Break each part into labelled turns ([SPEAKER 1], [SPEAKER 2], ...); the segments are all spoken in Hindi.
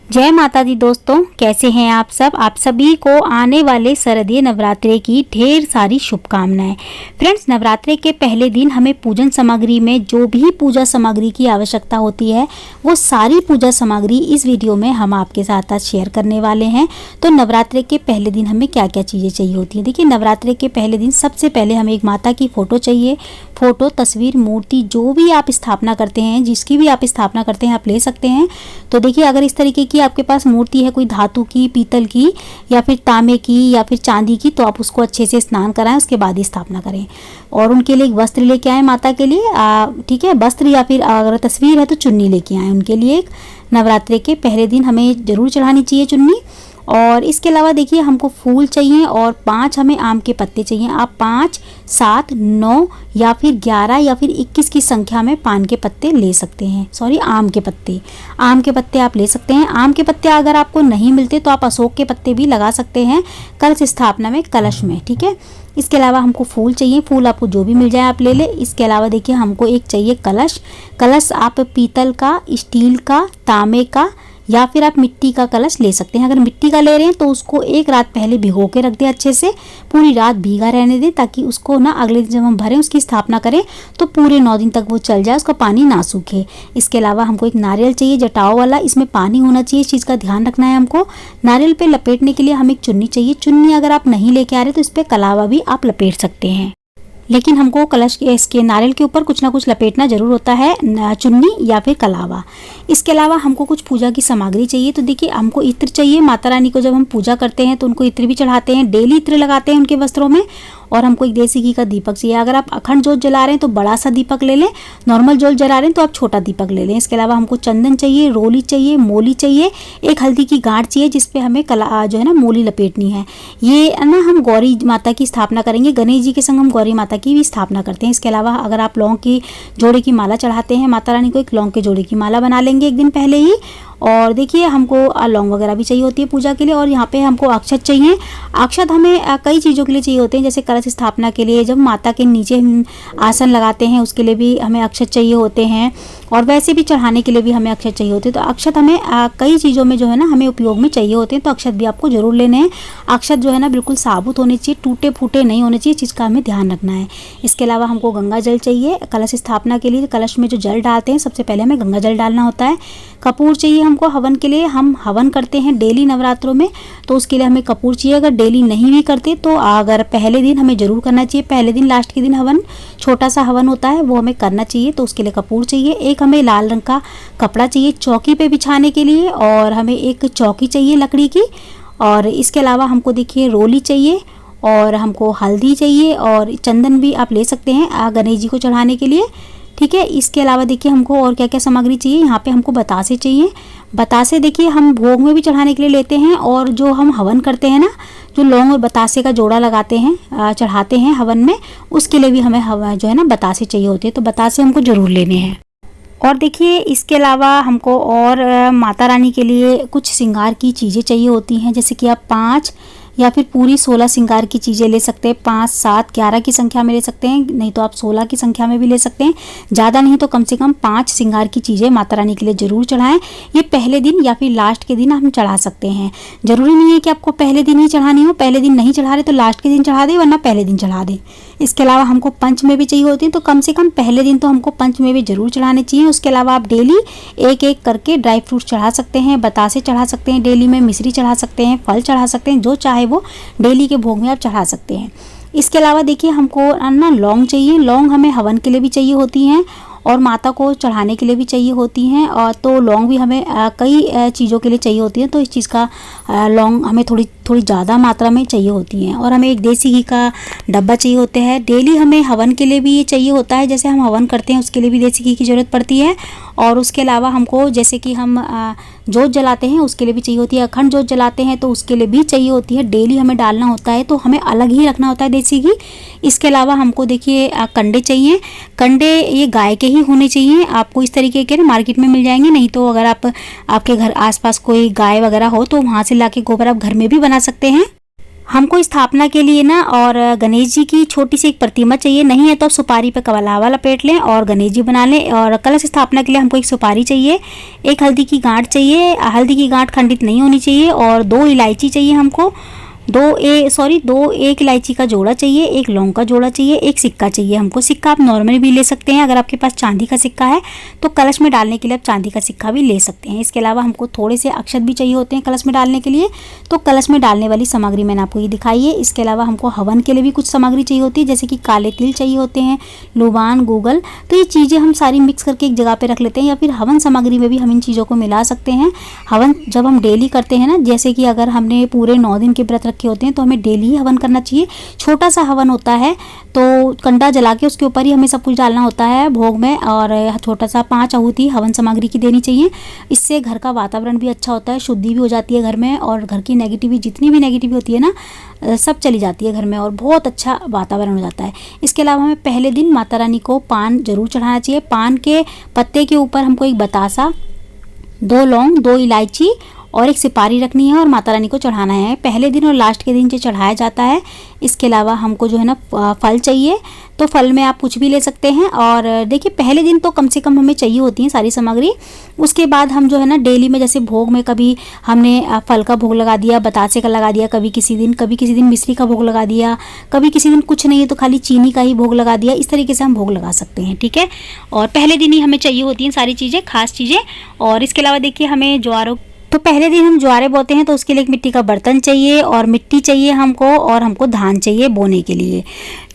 [SPEAKER 1] जय माता दी दोस्तों, कैसे हैं आप सब। आप सभी को आने वाले शारदीय नवरात्रे की ढेर सारी शुभकामनाएं। फ्रेंड्स, नवरात्रे के पहले दिन हमें पूजन सामग्री में जो भी पूजा सामग्री की आवश्यकता होती है वो सारी पूजा सामग्री इस वीडियो में हम आपके साथ आज शेयर करने वाले हैं। तो नवरात्रे के पहले दिन हमें क्या क्या चीज़ें चाहिए होती हैं। देखिए, नवरात्रे के पहले दिन सबसे पहले हमें एक माता की फ़ोटो चाहिए। फ़ोटो, तस्वीर, मूर्ति, जो भी आप स्थापना करते हैं, जिसकी भी आप स्थापना करते हैं, आप ले सकते हैं। तो देखिए, अगर इस तरीके की आपके पास मूर्ति है, कोई धातु की, पीतल की या फिर तांबे की या फिर चांदी की, तो आप उसको अच्छे से स्नान कराएं, उसके बाद ही स्थापना करें। और उनके लिए एक वस्त्र लेके आएँ माता के लिए, ठीक है, वस्त्र, या फिर अगर तस्वीर है तो चुन्नी लेके आएँ उनके लिए। एक नवरात्रे के पहले दिन हमें ज़रूर चढ़ानी चाहिए चुन्नी। और इसके अलावा देखिए, हमको फूल चाहिए और 5 हमें आम के पत्ते चाहिए। आप 5, 7, 9 या फिर 11 या फिर 21 की संख्या में पान के पत्ते ले सकते हैं। सॉरी, आम के पत्ते आप ले सकते हैं। आम के पत्ते अगर आपको नहीं मिलते तो आप अशोक के पत्ते भी लगा सकते हैं कलश स्थापना में, कलश में, ठीक है। इसके अलावा हमको फूल चाहिए। फूल आपको जो भी मिल जाए आप ले ले। इसके अलावा देखिए, हमको एक चाहिए कलश आप पीतल का, स्टील का, तांबे का या फिर आप मिट्टी का कलश ले सकते हैं। अगर मिट्टी का ले रहे हैं तो उसको एक रात पहले भिगो के रख दें, अच्छे से पूरी रात भीगा रहने दें, ताकि उसको ना अगले दिन जब हम भरें, उसकी स्थापना करें तो पूरे 9 दिन तक वो चल जाए, उसका पानी ना सूखे। इसके अलावा हमको एक नारियल चाहिए, जटाओ वाला, इसमें पानी होना चाहिए, इस चीज़ का ध्यान रखना है हमको। नारियल पे लपेटने के लिए हमें एक चुन्नी चाहिए। चुन्नी अगर आप नहीं लेके आ रहे तो इस पर कलावा भी आप लपेट सकते हैं, लेकिन हमको कलश के, इसके नारियल के ऊपर कुछ ना कुछ लपेटना जरूर होता है, चुन्नी या फिर कलावा। इसके अलावा हमको कुछ पूजा की सामग्री चाहिए। तो देखिए, हमको इत्र चाहिए। माता रानी को जब हम पूजा करते हैं तो उनको इत्र भी चढ़ाते हैं, डेली इत्र लगाते हैं उनके वस्त्रों में। और हमको एक देसी घी का दीपक चाहिए। अगर आप अखंड जोत जला रहे हैं तो बड़ा सा दीपक ले लें, नॉर्मल जोत जला रहे हैं तो आप छोटा दीपक ले लें। इसके अलावा हमको चंदन चाहिए, रोली चाहिए, मोली चाहिए, एक हल्दी की गांठ चाहिए जिसपे हमें कला जो है ना मोली लपेटनी है। ये ना हम गौरी माता की स्थापना करेंगे, गणेश जी के संग हम गौरी माता की भी स्थापना करते हैं। इसके अलावा अगर आप लौंग की जोड़े की माला चढ़ाते हैं माता रानी को, एक लौंग के जोड़े की माला बना लेंगे एक दिन पहले ही। और देखिए, हमको लौंग वगैरह भी चाहिए होती है पूजा के लिए। और यहाँ पे हमको अक्षत चाहिए। अक्षत हमें कई चीज़ों के लिए चाहिए होते हैं, जैसे कलश स्थापना के लिए, जब माता के नीचे हम आसन लगाते हैं उसके लिए भी हमें अक्षत चाहिए होते हैं, और वैसे भी चढ़ाने के लिए भी हमें अक्षत चाहिए होते हैं। तो अक्षत हमें कई चीज़ों में जो है ना हमें उपयोग में चाहिए होते हैं, तो अक्षत भी आपको जरूर लेने हैं। अक्षत जो है ना बिल्कुल साबुत होने चाहिए, टूटे फूटे नहीं होने चाहिए, चीज़ का हमें ध्यान रखना है। इसके अलावा हमको गंगा जल चाहिए कलश स्थापना के लिए। कलश में जो जल डालते हैं सबसे पहले हमें गंगा जल डालना होता है। कपूर चाहिए हमको हवन के लिए। हम हवन करते हैं डेली नवरात्रों में, तो उसके लिए हमें कपूर चाहिए। अगर डेली नहीं भी करते तो अगर पहले दिन हमें जरूर करना चाहिए। पहले दिन, लास्ट के दिन हवन, छोटा सा हवन होता है, वो हमें करना चाहिए, तो उसके लिए कपूर चाहिए। एक हमें लाल रंग का कपड़ा चाहिए चौकी पे बिछाने के लिए, और हमें एक चौकी चाहिए लकड़ी की। और इसके अलावा हमको देखिए रोली चाहिए, और हमको हल्दी चाहिए, और चंदन भी आप ले सकते हैं गणेश जी को चढ़ाने के लिए, ठीक है। इसके अलावा देखिए, हमको और क्या क्या सामग्री चाहिए। यहाँ पे हमको बतासे चाहिए। बतासे देखिए, हम भोग में भी चढ़ाने के लिए लेते हैं, और जो हम हवन करते हैं ना, जो लौंग और बतासे का जोड़ा लगाते हैं, चढ़ाते हैं हवन में, उसके लिए भी हमें जो है ना बतासे चाहिए होते हैं। तो बतासे हमको ज़रूर लेने हैं। और देखिए, इसके अलावा हमको और माता रानी के लिए कुछ श्रृंगार की चीज़ें चाहिए होती हैं, जैसे कि आप 5 या फिर पूरी 16 श्रृंगार की चीज़ें ले सकते हैं। 5, 7, 11 की संख्या में ले सकते हैं, नहीं तो आप 16 की संख्या में भी ले सकते हैं। ज़्यादा नहीं तो कम से कम 5 श्रृंगार की चीज़ें माता रानी के लिए ज़रूर चढ़ाएं। ये पहले दिन या फिर लास्ट के दिन हम चढ़ा सकते हैं। ज़रूरी नहीं है कि आपको पहले दिन ही चढ़ानी हो। पहले दिन नहीं चढ़ा रहे तो लास्ट के दिन चढ़ा दें, वरना पहले दिन चढ़ा दें। इसके अलावा हमको पंच में भी चाहिए होती हैं, तो कम से कम पहले दिन तो हमको पंच में भी ज़रूर चढ़ाने चाहिए। उसके अलावा आप डेली एक एक करके ड्राई फ्रूट्स चढ़ा सकते हैं, बतासे चढ़ा सकते हैं, डेली में मिश्री चढ़ा सकते हैं, फल चढ़ा सकते हैं, जो चाहे वो डेली के भोग में आप चढ़ा सकते हैं। इसके अलावा देखिए, हमको ना लौंग चाहिए। लौंग हमें हवन के लिए भी चाहिए होती हैं और माता को चढ़ाने के लिए भी चाहिए होती हैं, और तो लौंग भी हमें कई चीज़ों के लिए चाहिए होती हैं। तो इस चीज़ का लौंग हमें थोड़ी ज़्यादा मात्रा में चाहिए होती हैं। और हमें एक देसी घी का डब्बा चाहिए होता है। डेली हमें हवन के लिए भी ये चाहिए होता है, जैसे हम हवन करते हैं उसके लिए भी देसी घी की ज़रूरत पड़ती है। और उसके अलावा हमको, जैसे कि हम जोत जलाते हैं उसके लिए भी चाहिए होती है, अखंड जोत जलाते हैं तो उसके लिए भी चाहिए होती है, डेली हमें डालना होता है, तो हमें अलग ही रखना होता है देसी घी। इसके अलावा हमको देखिए कंडे चाहिए। कंडे ये गाय के ही होने चाहिए। आपको इस तरीके के ना मार्केट में मिल जाएंगे, नहीं तो अगर आपके घर आसपास कोई गाय वगैरह हो तो वहाँ से लाके गोबर आप घर में भी बना सकते हैं। हमको स्थापना के लिए ना और गणेश जी की छोटी सी एक प्रतिमा चाहिए, नहीं है तो आप सुपारी पे कलावा लपेट लें और गणेश जी बना लें। और कलश स्थापना के लिए हमको एक सुपारी चाहिए, एक हल्दी की गांठ चाहिए, हल्दी की गांठ खंडित नहीं होनी चाहिए, और 2 इलायची चाहिए हमको, दो एक इलायची का जोड़ा चाहिए, एक लौंग का जोड़ा चाहिए, एक सिक्का चाहिए हमको। सिक्का आप नॉर्मल भी ले सकते हैं, अगर आपके पास चांदी का सिक्का है तो कलश में डालने के लिए आप चांदी का सिक्का भी ले सकते हैं। इसके अलावा हमको थोड़े से अक्षत भी चाहिए होते हैं कलश में डालने के लिए, तो कलश में डालने वाली सामग्री मैंने आपको ये दिखाई है। इसके अलावा हमको हवन के लिए भी कुछ सामग्री चाहिए होती है, जैसे कि काले तिल चाहिए होते हैं, लुबान, गूगल। तो ये चीज़ें हम सारी मिक्स करके एक जगह पे रख लेते हैं, या फिर हवन सामग्री में भी हम इन चीज़ों को मिला सकते हैं। हवन जब हम डेली करते हैं ना, जैसे कि अगर हमने पूरे 9 दिन के व्रत रखे होते हैं तो हमें डेली ही हवन करना चाहिए। छोटा सा हवन होता है तो कंडा जला के उसके ऊपर ही हमें सब कुछ डालना होता है भोग में, और छोटा सा 5 आहुति हवन सामग्री की देनी चाहिए। इससे घर का वातावरण भी अच्छा होता है, शुद्धि भी हो जाती है घर में, और घर की नेगेटिविटी जितनी भी नेगेटिव होती है ना सब चली जाती है घर में, और बहुत अच्छा वातावरण हो जाता है। इसके अलावा हमें पहले दिन माता रानी को पान जरूर चढ़ाना चाहिए। पान के पत्ते के ऊपर हमको एक बतासा, 2 लौंग, 2 इलायची और एक सुपारी रखनी है और माता रानी को चढ़ाना है। पहले दिन और लास्ट के दिन जो चढ़ाया जाता है। इसके अलावा हमको जो है ना फल चाहिए, तो फल में आप कुछ भी ले सकते हैं। और देखिए पहले दिन तो कम से कम हमें चाहिए होती है सारी सामग्री। उसके बाद हम जो है ना डेली में, जैसे भोग में कभी हमने फल का भोग लगा दिया, बतासे का लगा दिया, कभी किसी दिन मिश्री का भोग लगा दिया, कभी किसी दिन कुछ नहीं है तो खाली चीनी का ही भोग लगा दिया। इस तरीके से हम भोग लगा सकते हैं, ठीक है। और पहले दिन ही हमें चाहिए होती हैं सारी चीज़ें, खास चीज़ें। और इसके अलावा देखिए हमें ज्वारों, तो पहले दिन हम ज्वारे बोते हैं तो उसके लिए एक मिट्टी का बर्तन चाहिए, और मिट्टी चाहिए हमको, और हमको धान चाहिए बोने के लिए।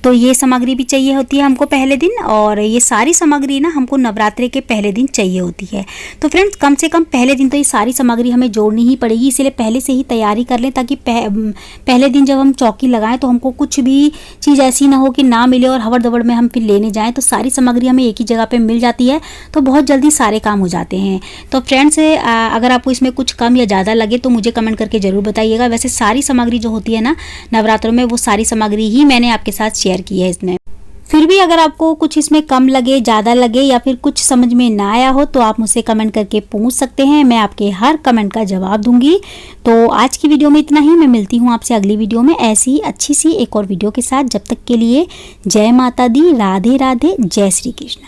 [SPEAKER 1] तो ये सामग्री भी चाहिए होती है हमको पहले दिन, और ये सारी सामग्री ना हमको नवरात्रि के पहले दिन चाहिए होती है। तो फ्रेंड्स कम से कम पहले दिन तो ये सारी सामग्री हमें जोड़नी ही पड़ेगी, इसलिए पहले से ही तैयारी कर लें, ताकि पहले दिन जब हम चौकी लगाएं तो हमको कुछ भी चीज़ ऐसी ना हो कि ना मिले और हवड़ दबड़ में हम फिर लेने जाएँ। तो सारी सामग्री हमें एक ही जगह पर मिल जाती है, तो बहुत जल्दी सारे काम हो जाते हैं। तो फ्रेंड्स अगर आपको इसमें कुछ कम या ज़्यादा लगे तो मुझे कमेंट करके ज़रूर बताइएगा। वैसे सारी सामग्री जो होती है ना नवरात्रों में, वो सारी सामग्री ही मैंने आपके साथ शेयर की है इसमें। फिर भी अगर आपको कुछ इसमें कम लगे, ज़्यादा लगे, या फिर कुछ समझ में ना आया हो तो आप मुझसे कमेंट करके पूछ सकते हैं, मैं आपके हर कमेंट का जवाब दूंगी। तो आज की वीडियो में इतना ही। मैं मिलती हूँ आपसे अगली वीडियो में ऐसी अच्छी सी एक और वीडियो के साथ। जब तक के लिए जय माता दी, राधे राधे, जय श्री कृष्ण।